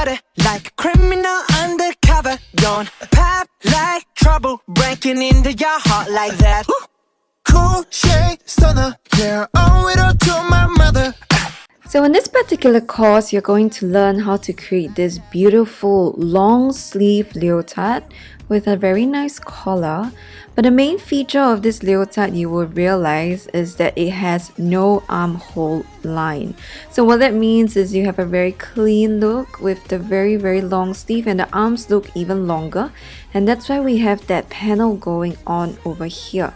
body like a criminal undercover. Don't pop like trouble, breaking into your heart like that. Cool shade stunner, yeah, owe it all to my mother. So in this particular course, you're going to learn how to create this beautiful long sleeve leotard with a very nice collar. But the main feature of this leotard you will realize is that it has no armhole line. So what that means is you have a very clean look with the very long sleeve, and the arms look even longer, and that's why we have that panel going on over here.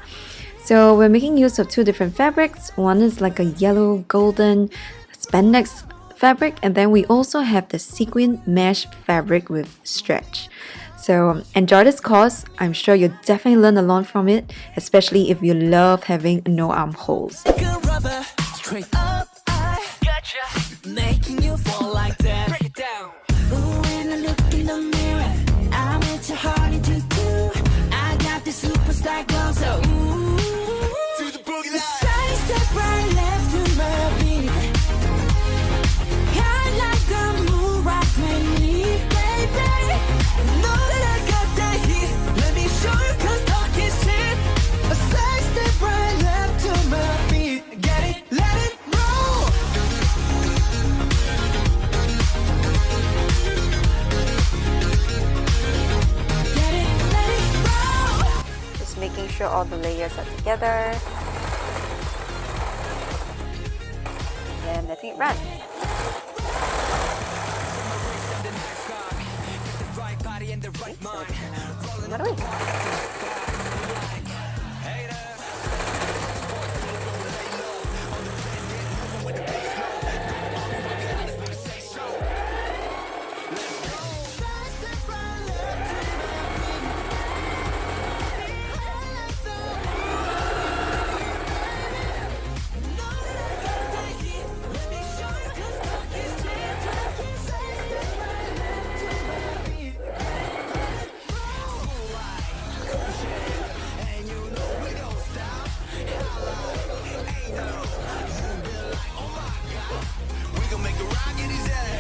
So we're making use of two different fabrics. One is like a yellow golden spandex fabric, and then we also have the sequin mesh fabric with stretch. So enjoy this course. I'm sure you'll definitely learn a lot from it, especially if you love having no armholes. Good rubber, straight up, I gotcha, making you fall like that. Break it down. Ooh, when I look in the mirror, I'm with your heart into two. I got this superstar glow, so ooh, to the boogie line. Side step right left to my beat. I like the move right with me, baby. Know that I got that heat. Let me show you 'cause talk is cheap. A side step right left to my beat. Get it, let it roll. Get it, let it roll. Just making sure all the layers are together. And letting it run. Another way. We gon' make a rocket his ass.